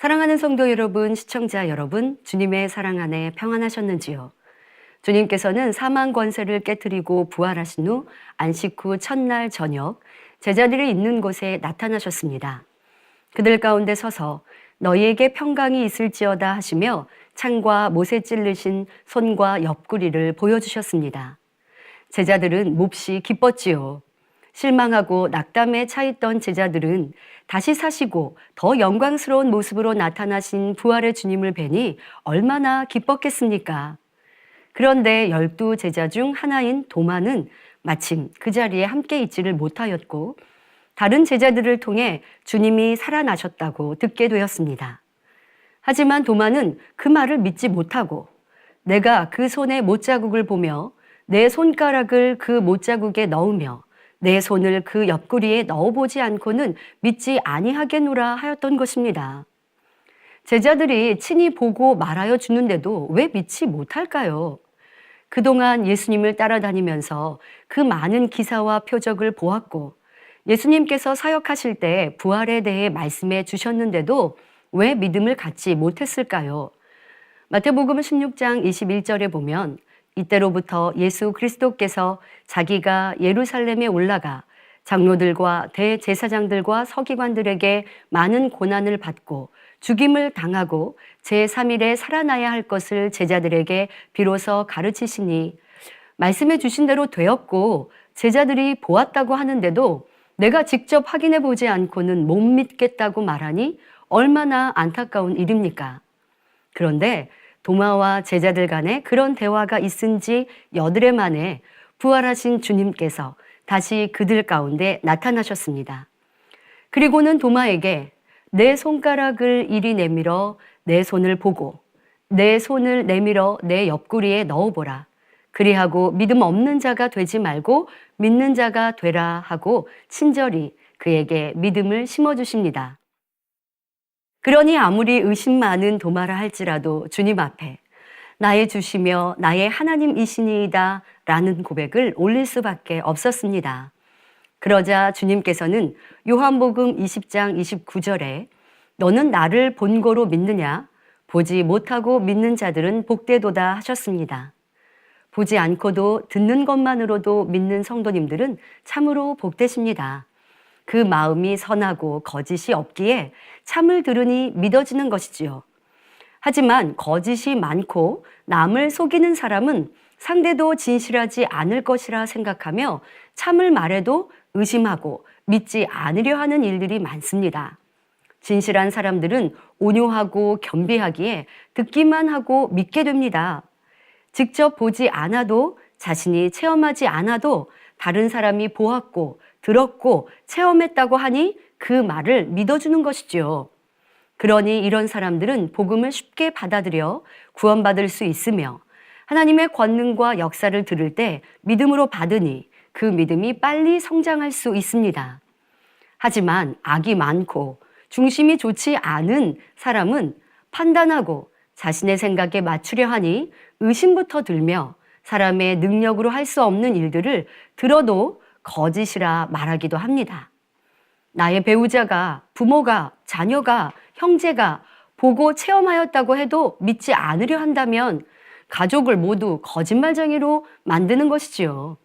사랑하는 성도 여러분, 시청자 여러분, 주님의 사랑 안에 평안하셨는지요? 주님께서는 사망 권세를 깨뜨리고 부활하신 후 안식 후 첫날 저녁 제자들이 있는 곳에 나타나셨습니다. 그들 가운데 서서 너희에게 평강이 있을지어다 하시며 창과 못에 찔르신 손과 옆구리를 보여주셨습니다. 제자들은 몹시 기뻤지요. 실망하고 낙담에 차 있던 제자들은 다시 사시고 더 영광스러운 모습으로 나타나신 부활의 주님을 뵈니 얼마나 기뻤겠습니까? 그런데 12 제자 중 하나인 도마는 마침 그 자리에 함께 있지를 못하였고 다른 제자들을 통해 주님이 살아나셨다고 듣게 되었습니다. 하지만 도마는 그 말을 믿지 못하고 내가 그 손의 못자국을 보며 내 손가락을 그 못자국에 넣으며 내 손을 그 옆구리에 넣어보지 않고는 믿지 아니하겠노라 하였던 것입니다. 제자들이 친히 보고 말하여 주는데도 왜 믿지 못할까요? 그동안 예수님을 따라다니면서 그 많은 기사와 표적을 보았고 예수님께서 사역하실 때 부활에 대해 말씀해 주셨는데도 왜 믿음을 갖지 못했을까요? 마태복음 16장 21절에 보면 이때로부터 예수 그리스도께서 자기가 예루살렘에 올라가 장로들과 대제사장들과 서기관들에게 많은 고난을 받고 죽임을 당하고 제3일에 살아나야 할 것을 제자들에게 비로소 가르치시니 말씀해 주신 대로 되었고 제자들이 보았다고 하는데도 내가 직접 확인해 보지 않고는 못 믿겠다고 말하니 얼마나 안타까운 일입니까? 그런데 도마와 제자들 간에 그런 대화가 있은 지 여드레 만에 부활하신 주님께서 다시 그들 가운데 나타나셨습니다. 그리고는 도마에게 내 손가락을 이리 내밀어 내 손을 보고 내 손을 내밀어 내 옆구리에 넣어보라. 그리하고 믿음 없는 자가 되지 말고 믿는 자가 되라 하고 친절히 그에게 믿음을 심어주십니다. 그러니 아무리 의심 많은 도마라 할지라도 주님 앞에 나의 주시며 나의 하나님이시니이다 라는 고백을 올릴 수밖에 없었습니다. 그러자 주님께서는 요한복음 20장 29절에 너는 나를 본고로 믿느냐? 보지 못하고 믿는 자들은 복되도다 하셨습니다. 보지 않고도 듣는 것만으로도 믿는 성도님들은 참으로 복되십니다. 그 마음이 선하고 거짓이 없기에 참을 들으니 믿어지는 것이지요. 하지만 거짓이 많고 남을 속이는 사람은 상대도 진실하지 않을 것이라 생각하며 참을 말해도 의심하고 믿지 않으려 하는 일들이 많습니다. 진실한 사람들은 온유하고 겸비하기에 듣기만 하고 믿게 됩니다. 직접 보지 않아도 자신이 체험하지 않아도 다른 사람이 보았고 들었고 체험했다고 하니 그 말을 믿어주는 것이지요. 그러니 이런 사람들은 복음을 쉽게 받아들여 구원받을 수 있으며 하나님의 권능과 역사를 들을 때 믿음으로 받으니 그 믿음이 빨리 성장할 수 있습니다. 하지만 악이 많고 중심이 좋지 않은 사람은 판단하고 자신의 생각에 맞추려 하니 의심부터 들며 사람의 능력으로 할 수 없는 일들을 들어도 거짓이라 말하기도 합니다. 나의 배우자가, 부모가, 자녀가, 형제가 보고 체험하였다고 해도 믿지 않으려 한다면 가족을 모두 거짓말쟁이로 만드는 것이지요.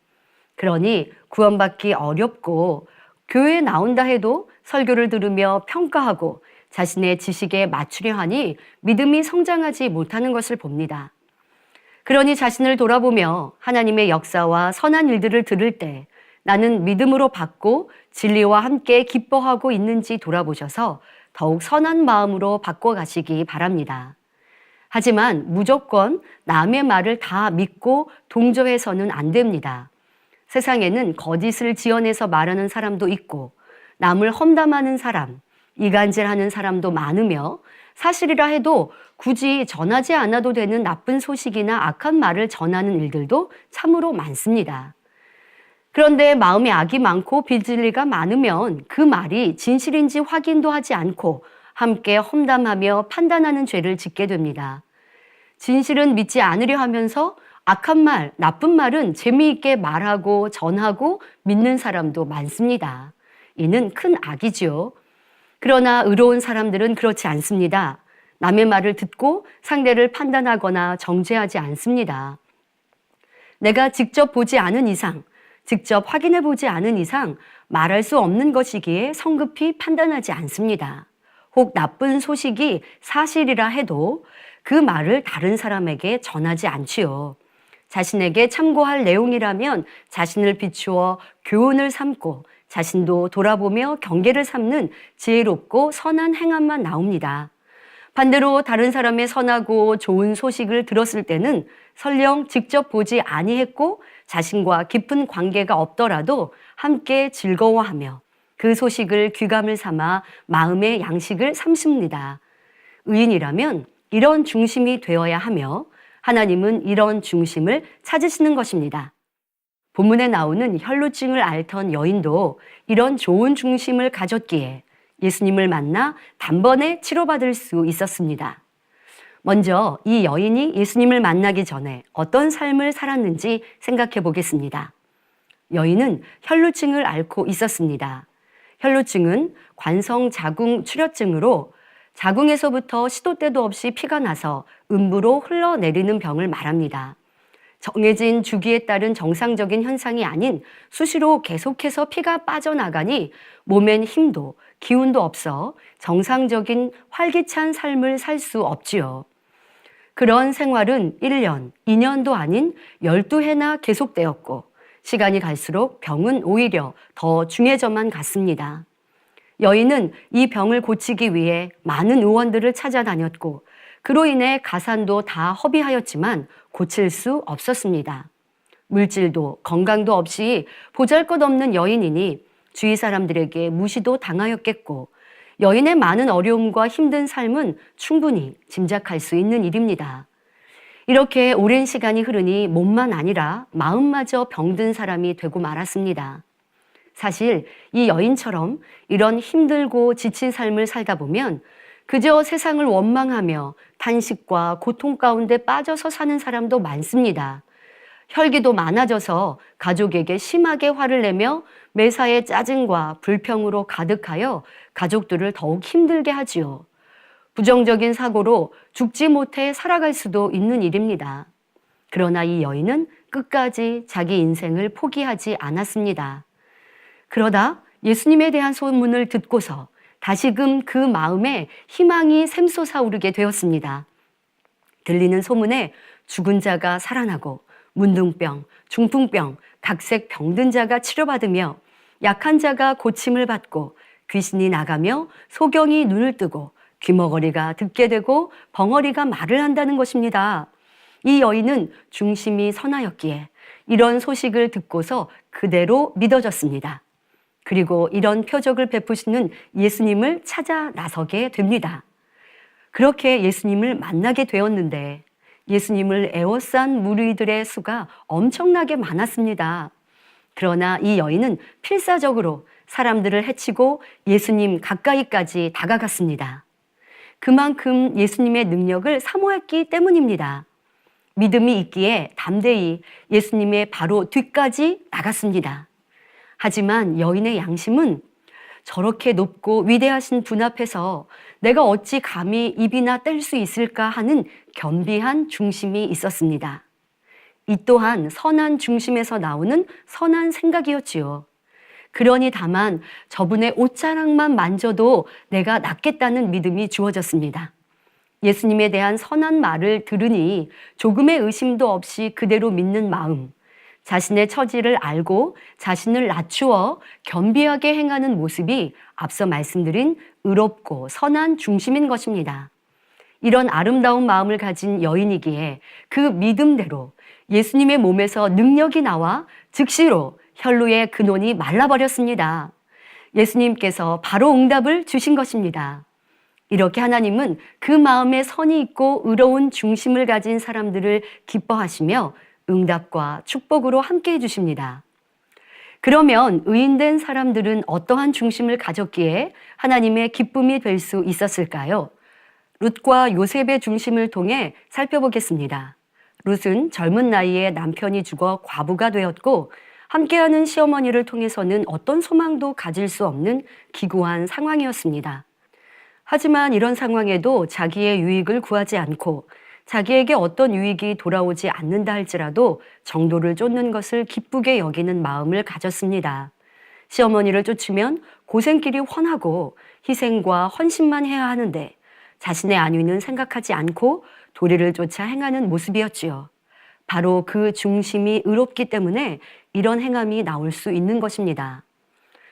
그러니 구원받기 어렵고 교회에 나온다 해도 설교를 들으며 평가하고 자신의 지식에 맞추려 하니 믿음이 성장하지 못하는 것을 봅니다. 그러니 자신을 돌아보며 하나님의 역사와 선한 일들을 들을 때 나는 믿음으로 받고 진리와 함께 기뻐하고 있는지 돌아보셔서 더욱 선한 마음으로 바꿔가시기 바랍니다. 하지만 무조건 남의 말을 다 믿고 동조해서는 안 됩니다. 세상에는 거짓을 지어내서 말하는 사람도 있고 남을 험담하는 사람, 이간질하는 사람도 많으며 사실이라 해도 굳이 전하지 않아도 되는 나쁜 소식이나 악한 말을 전하는 일들도 참으로 많습니다. 그런데 마음에 악이 많고 비진리가 많으면 그 말이 진실인지 확인도 하지 않고 함께 험담하며 판단하는 죄를 짓게 됩니다. 진실은 믿지 않으려 하면서 악한 말, 나쁜 말은 재미있게 말하고 전하고 믿는 사람도 많습니다. 이는 큰 악이지요. 그러나 의로운 사람들은 그렇지 않습니다. 남의 말을 듣고 상대를 판단하거나 정죄하지 않습니다. 내가 직접 보지 않은 이상, 직접 확인해 보지 않은 이상 말할 수 없는 것이기에 성급히 판단하지 않습니다. 혹 나쁜 소식이 사실이라 해도 그 말을 다른 사람에게 전하지 않지요. 자신에게 참고할 내용이라면 자신을 비추어 교훈을 삼고 자신도 돌아보며 경계를 삼는 지혜롭고 선한 행함만 나옵니다. 반대로 다른 사람의 선하고 좋은 소식을 들었을 때는 설령 직접 보지 아니했고 자신과 깊은 관계가 없더라도 함께 즐거워하며 그 소식을 귀감을 삼아 마음의 양식을 삼습니다. 의인이라면 이런 중심이 되어야 하며 하나님은 이런 중심을 찾으시는 것입니다. 본문에 나오는 혈루증을 앓던 여인도 이런 좋은 중심을 가졌기에 예수님을 만나 단번에 치료받을 수 있었습니다. 먼저 이 여인이 예수님을 만나기 전에 어떤 삶을 살았는지 생각해 보겠습니다. 여인은 혈루증을 앓고 있었습니다. 혈루증은 관성자궁 출혈증으로 자궁에서부터 시도 때도 없이 피가 나서 음부로 흘러내리는 병을 말합니다. 정해진 주기에 따른 정상적인 현상이 아닌 수시로 계속해서 피가 빠져나가니 몸엔 힘도 기운도 없어 정상적인 활기찬 삶을 살 수 없지요. 그런 생활은 1년, 2년도 아닌 12해나 계속되었고 시간이 갈수록 병은 오히려 더 중해져만 갔습니다. 여인은 이 병을 고치기 위해 많은 의원들을 찾아다녔고 그로 인해 가산도 다 허비하였지만 고칠 수 없었습니다. 물질도 건강도 없이 보잘것없는 여인이니 주위 사람들에게 무시도 당하였겠고 여인의 많은 어려움과 힘든 삶은 충분히 짐작할 수 있는 일입니다. 이렇게 오랜 시간이 흐르니 몸만 아니라 마음마저 병든 사람이 되고 말았습니다. 사실 이 여인처럼 이런 힘들고 지친 삶을 살다 보면 그저 세상을 원망하며 탄식과 고통 가운데 빠져서 사는 사람도 많습니다. 혈기도 많아져서 가족에게 심하게 화를 내며 매사에 짜증과 불평으로 가득하여 가족들을 더욱 힘들게 하지요. 부정적인 사고로 죽지 못해 살아갈 수도 있는 일입니다. 그러나 이 여인은 끝까지 자기 인생을 포기하지 않았습니다. 그러다 예수님에 대한 소문을 듣고서 다시금 그 마음에 희망이 샘솟아오르게 되었습니다. 들리는 소문에 죽은 자가 살아나고 문둥병, 중풍병, 각색 병든 자가 치료받으며 약한 자가 고침을 받고 귀신이 나가며 소경이 눈을 뜨고 귀머거리가 듣게 되고 벙어리가 말을 한다는 것입니다. 이 여인은 중심이 선하였기에 이런 소식을 듣고서 그대로 믿어졌습니다. 그리고 이런 표적을 베푸시는 예수님을 찾아 나서게 됩니다. 그렇게 예수님을 만나게 되었는데 예수님을 애워싼 무리들의 수가 엄청나게 많았습니다. 그러나 이 여인은 필사적으로 사람들을 해치고 예수님 가까이까지 다가갔습니다. 그만큼 예수님의 능력을 사모했기 때문입니다. 믿음이 있기에 담대히 예수님의 바로 뒤까지 나갔습니다. 하지만 여인의 양심은 저렇게 높고 위대하신 분 앞에서 내가 어찌 감히 입이나 뗄 수 있을까 하는 겸비한 중심이 있었습니다. 이 또한 선한 중심에서 나오는 선한 생각이었지요. 그러니 다만 저분의 옷자락만 만져도 내가 낫겠다는 믿음이 주어졌습니다. 예수님에 대한 선한 말을 들으니 조금의 의심도 없이 그대로 믿는 마음, 자신의 처지를 알고 자신을 낮추어 겸비하게 행하는 모습이 앞서 말씀드린 의롭고 선한 중심인 것입니다. 이런 아름다운 마음을 가진 여인이기에 그 믿음대로 예수님의 몸에서 능력이 나와 즉시로 혈루의 근원이 말라버렸습니다. 예수님께서 바로 응답을 주신 것입니다. 이렇게 하나님은 그 마음에 선이 있고 의로운 중심을 가진 사람들을 기뻐하시며 응답과 축복으로 함께 해주십니다. 그러면 의인된 사람들은 어떠한 중심을 가졌기에 하나님의 기쁨이 될 수 있었을까요? 룻과 요셉의 중심을 통해 살펴보겠습니다. 룻은 젊은 나이에 남편이 죽어 과부가 되었고 함께하는 시어머니를 통해서는 어떤 소망도 가질 수 없는 기구한 상황이었습니다. 하지만 이런 상황에도 자기의 유익을 구하지 않고 자기에게 어떤 유익이 돌아오지 않는다 할지라도 정도를 쫓는 것을 기쁘게 여기는 마음을 가졌습니다. 시어머니를 쫓으면 고생길이 훤하고 희생과 헌신만 해야 하는데 자신의 안위는 생각하지 않고 도리를 쫓아 행하는 모습이었지요. 바로 그 중심이 의롭기 때문에 이런 행함이 나올 수 있는 것입니다.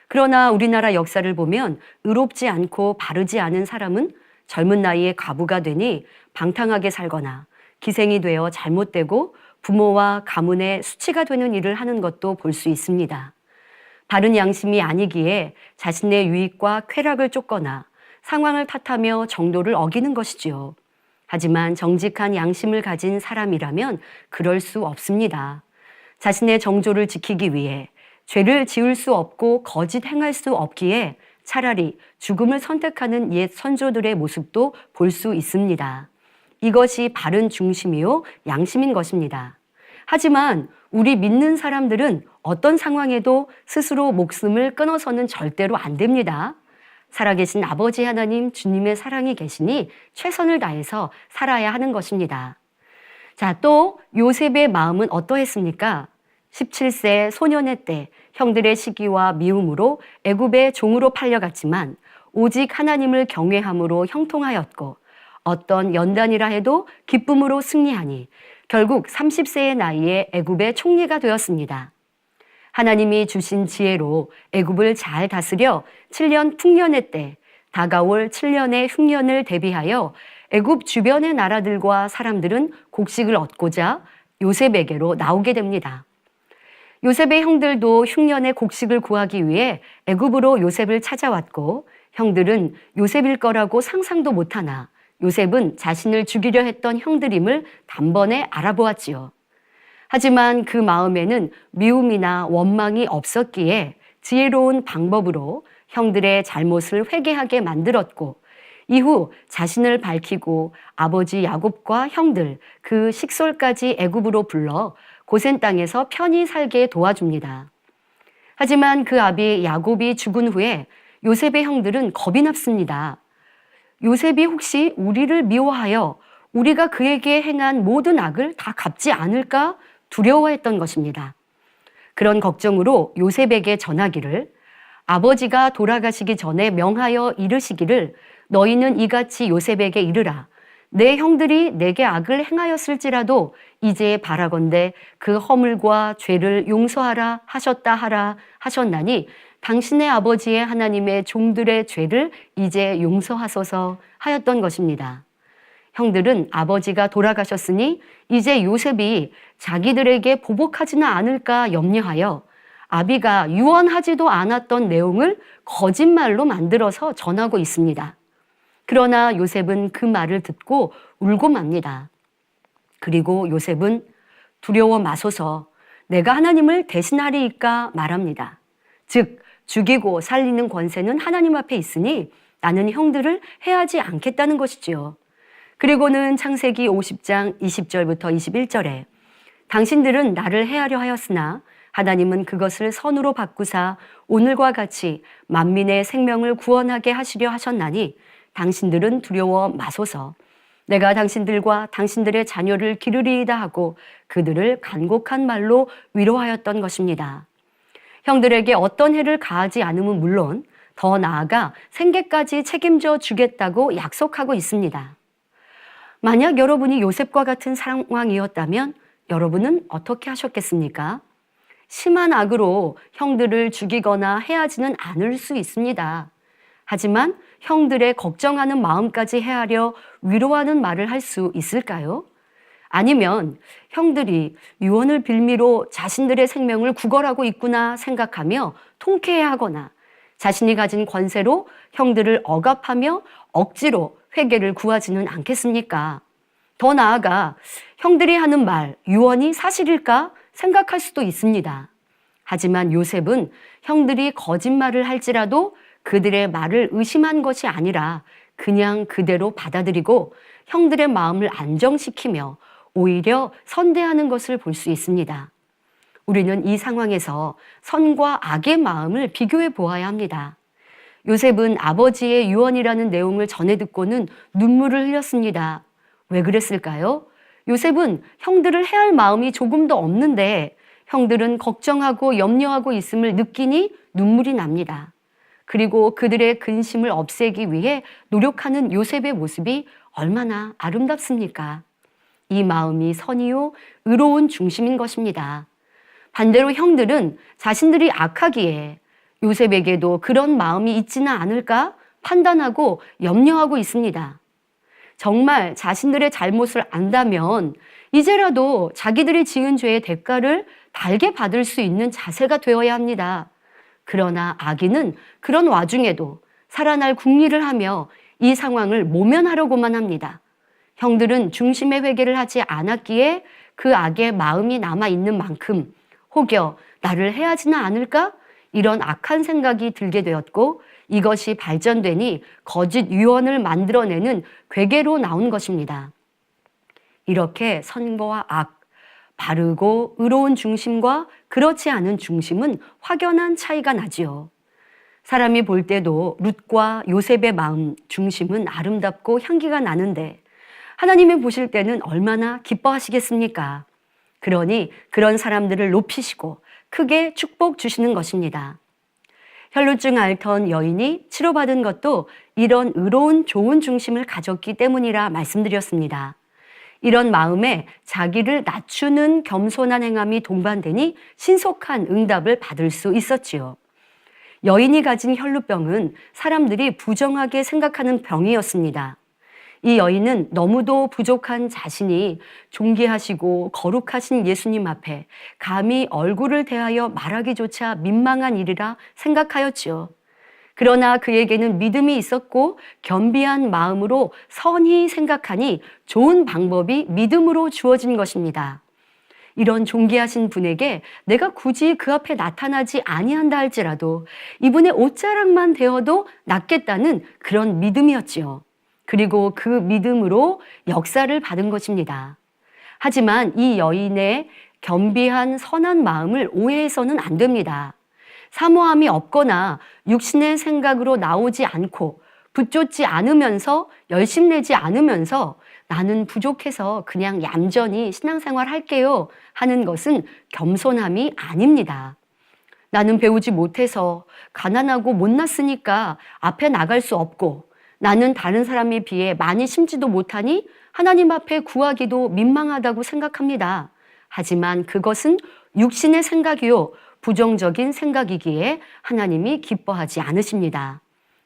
그러나 우리나라 역사를 보면 의롭지 않고 바르지 않은 사람은 젊은 나이에 과부가 되니 방탕하게 살거나 기생이 되어 잘못되고 부모와 가문의 수치가 되는 일을 하는 것도 볼 수 있습니다. 바른 양심이 아니기에 자신의 유익과 쾌락을 쫓거나 상황을 탓하며 정도를 어기는 것이지요. 하지만 정직한 양심을 가진 사람이라면 그럴 수 없습니다. 자신의 정조를 지키기 위해 죄를 지을 수 없고 거짓 행할 수 없기에 차라리 죽음을 선택하는 옛 선조들의 모습도 볼 수 있습니다. 이것이 바른 중심이요 양심인 것입니다. 하지만 우리 믿는 사람들은 어떤 상황에도 스스로 목숨을 끊어서는 절대로 안 됩니다. 살아계신 아버지 하나님 주님의 사랑이 계시니 최선을 다해서 살아야 하는 것입니다. 자, 또 요셉의 마음은 어떠했습니까? 17세 소년의 때 형들의 시기와 미움으로 애굽의 종으로 팔려갔지만 오직 하나님을 경외함으로 형통하였고 어떤 연단이라 해도 기쁨으로 승리하니 결국 30세의 나이에 애굽의 총리가 되었습니다. 하나님이 주신 지혜로 애굽을 잘 다스려 7년 풍년의 때 다가올 7년의 흉년을 대비하여 애굽 주변의 나라들과 사람들은 곡식을 얻고자 요셉에게로 나오게 됩니다. 요셉의 형들도 흉년의 곡식을 구하기 위해 애굽으로 요셉을 찾아왔고 형들은 요셉일 거라고 상상도 못하나 요셉은 자신을 죽이려 했던 형들임을 단번에 알아보았지요. 하지만 그 마음에는 미움이나 원망이 없었기에 지혜로운 방법으로 형들의 잘못을 회개하게 만들었고 이후 자신을 밝히고 아버지 야곱과 형들 그 식솔까지 애굽으로 불러 고센 땅에서 편히 살게 도와줍니다. 하지만 그 아비 야곱이 죽은 후에 요셉의 형들은 겁이 났습니다. 요셉이 혹시 우리를 미워하여 우리가 그에게 행한 모든 악을 다 갚지 않을까 두려워했던 것입니다. 그런 걱정으로 요셉에게 전하기를 아버지가 돌아가시기 전에 명하여 이르시기를 너희는 이같이 요셉에게 이르라. 내 형들이 내게 악을 행하였을지라도 이제 바라건대 그 허물과 죄를 용서하라 하셨다 하라 하셨나니 당신의 아버지의 하나님의 종들의 죄를 이제 용서하소서 하였던 것입니다. 형들은 아버지가 돌아가셨으니 이제 요셉이 자기들에게 보복하지는 않을까 염려하여 아비가 유언하지도 않았던 내용을 거짓말로 만들어서 전하고 있습니다. 그러나 요셉은 그 말을 듣고 울고 맙니다. 그리고 요셉은 두려워 마소서 내가 하나님을 대신하리이까 말합니다. 즉 죽이고 살리는 권세는 하나님 앞에 있으니 나는 형들을 해하지 않겠다는 것이지요. 그리고는 창세기 50장 20절부터 21절에 당신들은 나를 해하려 하였으나 하나님은 그것을 선으로 바꾸사 오늘과 같이 만민의 생명을 구원하게 하시려 하셨나니 당신들은 두려워 마소서 내가 당신들과 당신들의 자녀를 기르리이다 하고 그들을 간곡한 말로 위로하였던 것입니다. 형들에게 어떤 해를 가하지 않으면 물론 더 나아가 생계까지 책임져 주겠다고 약속하고 있습니다. 만약 여러분이 요셉과 같은 상황이었다면 여러분은 어떻게 하셨겠습니까? 심한 악으로 형들을 죽이거나 해하지는 않을 수 있습니다. 하지만 형들의 걱정하는 마음까지 해하려 위로하는 말을 할 수 있을까요? 아니면 형들이 유언을 빌미로 자신들의 생명을 구걸하고 있구나 생각하며 통쾌해하거나 자신이 가진 권세로 형들을 억압하며 억지로 회개를 구하지는 않겠습니까? 더 나아가 형들이 하는 말, 유언이 사실일까 생각할 수도 있습니다. 하지만 요셉은 형들이 거짓말을 할지라도 그들의 말을 의심한 것이 아니라 그냥 그대로 받아들이고 형들의 마음을 안정시키며 오히려 선대하는 것을 볼 수 있습니다. 우리는 이 상황에서 선과 악의 마음을 비교해 보아야 합니다. 요셉은 아버지의 유언이라는 내용을 전해 듣고는 눈물을 흘렸습니다. 왜 그랬을까요? 요셉은 형들을 해할 마음이 조금도 없는데 형들은 걱정하고 염려하고 있음을 느끼니 눈물이 납니다. 그리고 그들의 근심을 없애기 위해 노력하는 요셉의 모습이 얼마나 아름답습니까? 이 마음이 선이요, 의로운 중심인 것입니다. 반대로 형들은 자신들이 악하기에 요셉에게도 그런 마음이 있지는 않을까 판단하고 염려하고 있습니다. 정말 자신들의 잘못을 안다면 이제라도 자기들이 지은 죄의 대가를 달게 받을 수 있는 자세가 되어야 합니다. 그러나 악인은 그런 와중에도 살아날 궁리를 하며 이 상황을 모면하려고만 합니다. 형들은 중심의 회개를 하지 않았기에 그 악의 마음이 남아있는 만큼 혹여 나를 해하지는 않을까? 이런 악한 생각이 들게 되었고 이것이 발전되니 거짓 유언을 만들어내는 괴계로 나온 것입니다. 이렇게 선과 악, 바르고 의로운 중심과 그렇지 않은 중심은 확연한 차이가 나지요. 사람이 볼 때도 룻과 요셉의 마음 중심은 아름답고 향기가 나는데 하나님이 보실 때는 얼마나 기뻐하시겠습니까? 그러니 그런 사람들을 높이시고 크게 축복 주시는 것입니다. 혈루증 앓던 여인이 치료받은 것도 이런 의로운 좋은 중심을 가졌기 때문이라 말씀드렸습니다. 이런 마음에 자기를 낮추는 겸손한 행함이 동반되니 신속한 응답을 받을 수 있었지요. 여인이 가진 혈루병은 사람들이 부정하게 생각하는 병이었습니다. 이 여인은 너무도 부족한 자신이 존귀하시고 거룩하신 예수님 앞에 감히 얼굴을 대하여 말하기조차 민망한 일이라 생각하였지요. 그러나 그에게는 믿음이 있었고 겸비한 마음으로 선히 생각하니 좋은 방법이 믿음으로 주어진 것입니다. 이런 존귀하신 분에게 내가 굳이 그 앞에 나타나지 아니한다 할지라도 이분의 옷자락만 되어도 낫겠다는 그런 믿음이었지요. 그리고 그 믿음으로 역사를 받은 것입니다. 하지만 이 여인의 겸비한 선한 마음을 오해해서는 안 됩니다. 사모함이 없거나 육신의 생각으로 나오지 않고 붙잡지 않으면서 열심내지 않으면서 나는 부족해서 그냥 얌전히 신앙생활 할게요 하는 것은 겸손함이 아닙니다. 나는 배우지 못해서 가난하고 못났으니까 앞에 나갈 수 없고 나는 다른 사람에 비해 많이 심지도 못하니 하나님 앞에 구하기도 민망하다고 생각합니다. 하지만 그것은 육신의 생각이요 부정적인 생각이기에 하나님이 기뻐하지 않으십니다.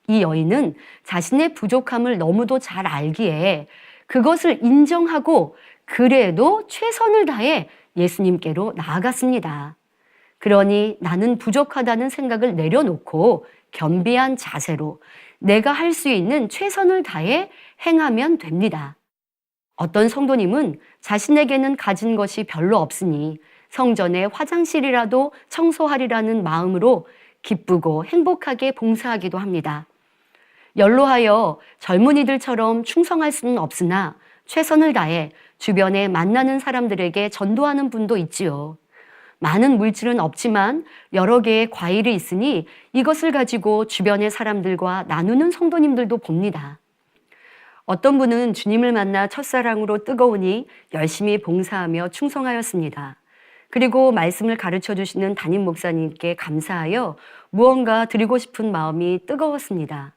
이 여인은 자신의 부족함을 너무도 잘 알기에 그것을 인정하고 그래도 최선을 다해 예수님께로 나아갔습니다. 그러니 나는 부족하다는 생각을 내려놓고 겸비한 자세로 내가 할 수 있는 최선을 다해 행하면 됩니다. 어떤 성도님은 자신에게는 가진 것이 별로 없으니 성전에 화장실이라도 청소하리라는 마음으로 기쁘고 행복하게 봉사하기도 합니다. 연로하여 젊은이들처럼 충성할 수는 없으나 최선을 다해 주변에 만나는 사람들에게 전도하는 분도 있지요. 많은 물질은 없지만 여러 개의 과일이 있으니 이것을 가지고 주변의 사람들과 나누는 성도님들도 봅니다. 어떤 분은 주님을 만나 첫사랑으로 뜨거우니 열심히 봉사하며 충성하였습니다. 그리고 말씀을 가르쳐 주시는 담임 목사님께 감사하여 무언가 드리고 싶은 마음이 뜨거웠습니다.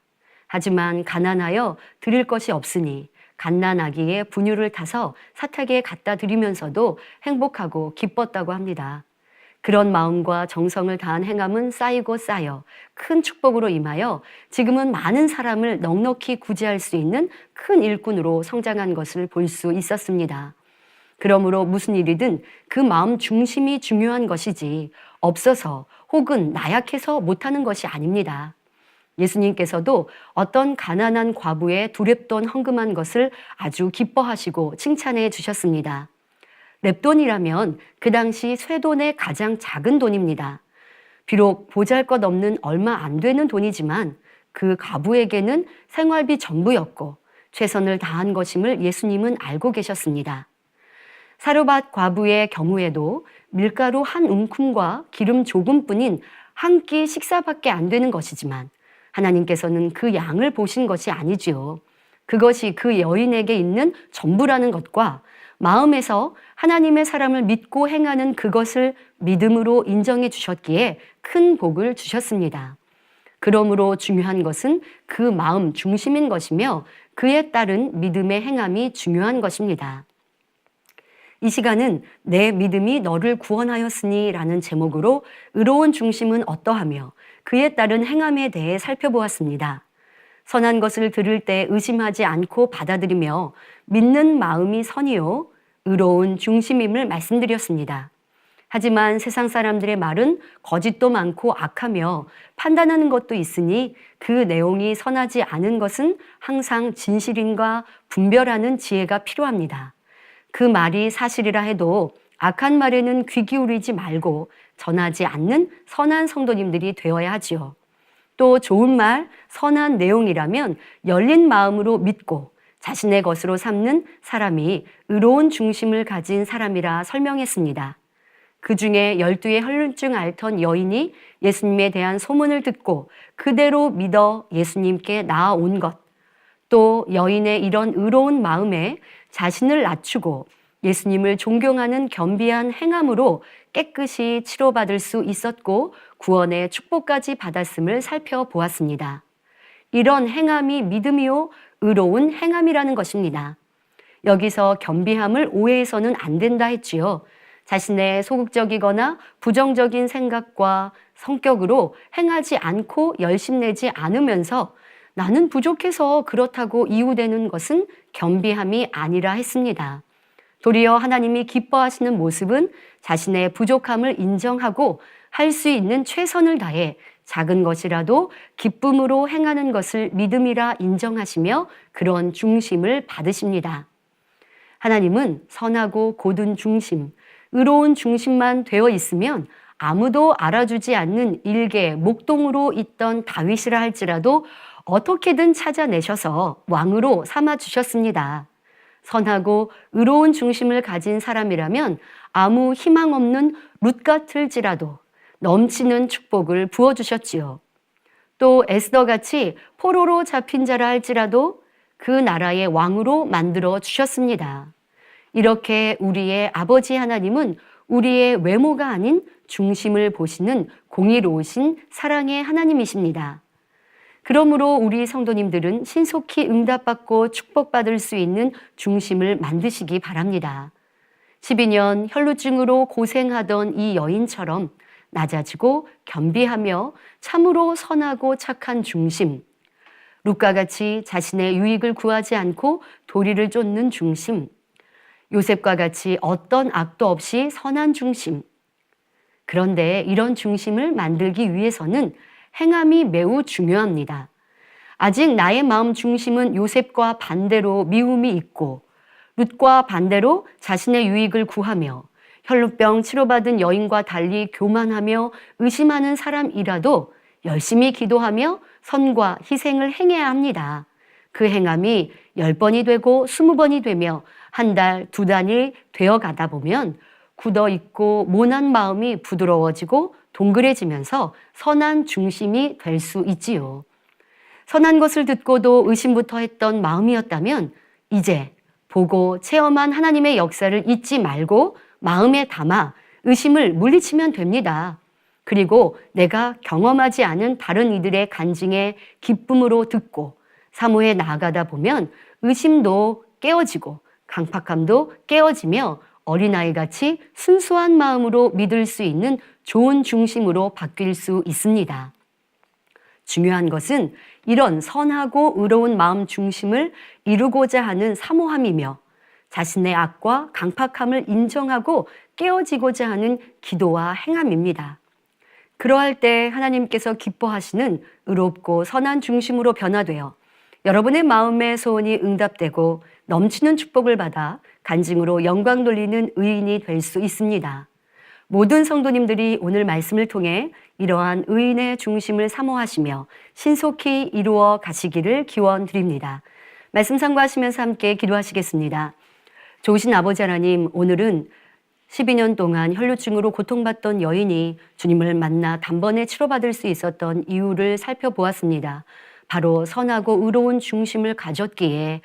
하지만 가난하여 드릴 것이 없으니 갓난아기의 분유를 타서 사택에 갖다 드리면서도 행복하고 기뻤다고 합니다. 그런 마음과 정성을 다한 행함은 쌓이고 쌓여 큰 축복으로 임하여 지금은 많은 사람을 넉넉히 구제할 수 있는 큰 일꾼으로 성장한 것을 볼 수 있었습니다. 그러므로 무슨 일이든 그 마음 중심이 중요한 것이지 없어서 혹은 나약해서 못하는 것이 아닙니다. 예수님께서도 어떤 가난한 과부의 두렵던 헌금한 것을 아주 기뻐하시고 칭찬해 주셨습니다. 렙돈이라면 그 당시 쇠돈의 가장 작은 돈입니다. 비록 보잘것없는 얼마 안 되는 돈이지만 그 과부에게는 생활비 전부였고 최선을 다한 것임을 예수님은 알고 계셨습니다. 사르밧 과부의 경우에도 밀가루 한 움큼과 기름 조금뿐인 한 끼 식사밖에 안 되는 것이지만 하나님께서는 그 양을 보신 것이 아니지요. 그것이 그 여인에게 있는 전부라는 것과 마음에서 하나님의 사람을 믿고 행하는 그것을 믿음으로 인정해 주셨기에 큰 복을 주셨습니다. 그러므로 중요한 것은 그 마음 중심인 것이며 그에 따른 믿음의 행함이 중요한 것입니다. 이 시간은 내 믿음이 너를 구원하였으니 라는 제목으로 의로운 중심은 어떠하며 그에 따른 행함에 대해 살펴보았습니다. 선한 것을 들을 때 의심하지 않고 받아들이며 믿는 마음이 선이요 의로운 중심임을 말씀드렸습니다. 하지만 세상 사람들의 말은 거짓도 많고 악하며 판단하는 것도 있으니 그 내용이 선하지 않은 것은 항상 진실인가 분별하는 지혜가 필요합니다. 그 말이 사실이라 해도 악한 말에는 귀 기울이지 말고 전하지 않는 선한 성도님들이 되어야 하지요. 또 좋은 말, 선한 내용이라면 열린 마음으로 믿고 자신의 것으로 삼는 사람이 의로운 중심을 가진 사람이라 설명했습니다. 그 중에 12의 혈루증 앓던 여인이 예수님에 대한 소문을 듣고 그대로 믿어 예수님께 나아온 것, 또 여인의 이런 의로운 마음에 자신을 낮추고 예수님을 존경하는 겸비한 행함으로 깨끗이 치료받을 수 있었고 구원의 축복까지 받았음을 살펴보았습니다. 이런 행함이 믿음이요 의로운 행함이라는 것입니다. 여기서 겸비함을 오해해서는 안 된다 했지요. 자신의 소극적이거나 부정적인 생각과 성격으로 행하지 않고 열심내지 않으면서 나는 부족해서 그렇다고 이유되는 것은 겸비함이 아니라 했습니다. 도리어 하나님이 기뻐하시는 모습은 자신의 부족함을 인정하고 할 수 있는 최선을 다해 작은 것이라도 기쁨으로 행하는 것을 믿음이라 인정하시며 그런 중심을 받으십니다. 하나님은 선하고 고든 중심, 의로운 중심만 되어 있으면 아무도 알아주지 않는 일개 목동으로 있던 다윗이라 할지라도 어떻게든 찾아내셔서 왕으로 삼아주셨습니다. 선하고 의로운 중심을 가진 사람이라면 아무 희망 없는 룻 같을지라도 넘치는 축복을 부어주셨지요. 또 에스더같이 포로로 잡힌 자라 할지라도 그 나라의 왕으로 만들어 주셨습니다. 이렇게 우리의 아버지 하나님은 우리의 외모가 아닌 중심을 보시는 공의로우신 사랑의 하나님이십니다. 그러므로 우리 성도님들은 신속히 응답받고 축복받을 수 있는 중심을 만드시기 바랍니다. 12년 혈루증으로 고생하던 이 여인처럼 낮아지고 겸비하며 참으로 선하고 착한 중심, 룻과 같이 자신의 유익을 구하지 않고 도리를 쫓는 중심, 요셉과 같이 어떤 악도 없이 선한 중심. 그런데 이런 중심을 만들기 위해서는 행함이 매우 중요합니다. 아직 나의 마음 중심은 요셉과 반대로 미움이 있고 룻과 반대로 자신의 유익을 구하며 혈루병 치료받은 여인과 달리 교만하며 의심하는 사람이라도 열심히 기도하며 선과 희생을 행해야 합니다. 그 행함이 10번이 되고 20번이 되며 한 달, 두 달이 되어 가다 보면 굳어있고 모난 마음이 부드러워지고 동그래지면서 선한 중심이 될 수 있지요. 선한 것을 듣고도 의심부터 했던 마음이었다면 이제 보고 체험한 하나님의 역사를 잊지 말고 마음에 담아 의심을 물리치면 됩니다. 그리고 내가 경험하지 않은 다른 이들의 간증에 기쁨으로 듣고 사모에 나아가다 보면 의심도 깨어지고 강팍함도 깨어지며 어린아이같이 순수한 마음으로 믿을 수 있는 좋은 중심으로 바뀔 수 있습니다. 중요한 것은 이런 선하고 의로운 마음 중심을 이루고자 하는 사모함이며 자신의 악과 강팍함을 인정하고 깨어지고자 하는 기도와 행함입니다. 그러할 때 하나님께서 기뻐하시는 의롭고 선한 중심으로 변화되어 여러분의 마음의 소원이 응답되고 넘치는 축복을 받아 간증으로 영광 돌리는 의인이 될 수 있습니다. 모든 성도님들이 오늘 말씀을 통해 이러한 의인의 중심을 사모하시며 신속히 이루어 가시기를 기원드립니다. 말씀 참고하시면서 함께 기도하시겠습니다. 좋으신 아버지 하나님, 오늘은 12년 동안 혈루증으로 고통받던 여인이 주님을 만나 단번에 치료받을 수 있었던 이유를 살펴보았습니다. 바로 선하고 의로운 중심을 가졌기에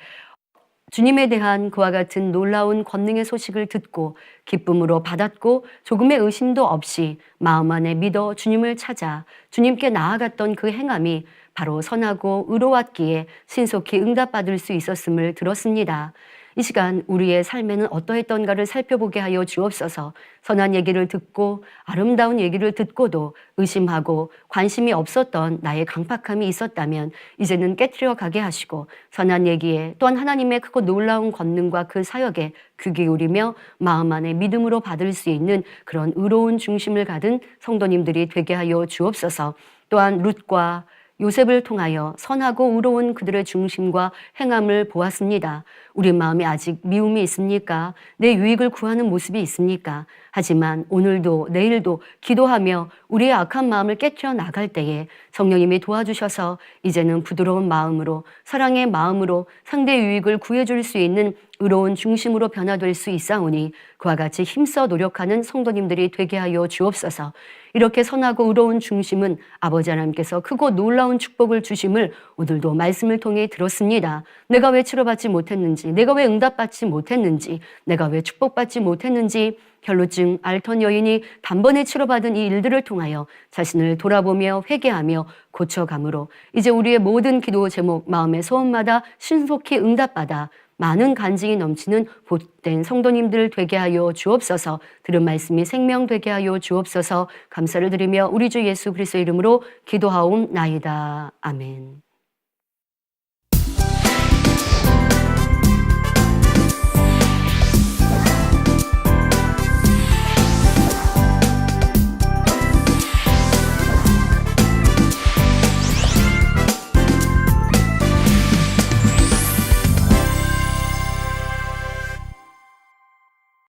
주님에 대한 그와 같은 놀라운 권능의 소식을 듣고 기쁨으로 받았고 조금의 의심도 없이 마음 안에 믿어 주님을 찾아 주님께 나아갔던 그 행함이 바로 선하고 의로웠기에 신속히 응답받을 수 있었음을 들었습니다. 이 시간 우리의 삶에는 어떠했던가를 살펴보게 하여 주옵소서. 선한 얘기를 듣고 아름다운 얘기를 듣고도 의심하고 관심이 없었던 나의 강팍함이 있었다면 이제는 깨트려 가게 하시고 선한 얘기에 또한 하나님의 크고 놀라운 권능과 그 사역에 귀 기울이며 마음 안에 믿음으로 받을 수 있는 그런 의로운 중심을 가진 성도님들이 되게 하여 주옵소서. 또한 룻과 요셉을 통하여 선하고 의로운 그들의 중심과 행함을 보았습니다. 우리 마음에 아직 미움이 있습니까? 내 유익을 구하는 모습이 있습니까? 하지만 오늘도 내일도 기도하며 우리의 악한 마음을 깨트려 나갈 때에 성령님이 도와주셔서 이제는 부드러운 마음으로 사랑의 마음으로 상대 유익을 구해줄 수 있는 의로운 중심으로 변화될 수 있사오니 그와 같이 힘써 노력하는 성도님들이 되게 하여 주옵소서. 이렇게 선하고 의로운 중심은 아버지 하나님께서 크고 놀라운 축복을 주심을 오늘도 말씀을 통해 들었습니다. 내가 왜 치료받지 못했는지, 내가 왜 응답받지 못했는지, 내가 왜 축복받지 못했는지, 혈루증 앓던 여인이 단번에 치료받은 이 일들을 통하여 자신을 돌아보며 회개하며 고쳐감으로 이제 우리의 모든 기도 제목, 마음의 소원마다 신속히 응답받아 많은 간증이 넘치는 복된 성도님들 되게 하여 주옵소서. 들은 말씀이 생명 되게 하여 주옵소서. 감사를 드리며 우리 주 예수 그리스도의 이름으로 기도하옵나이다. 아멘.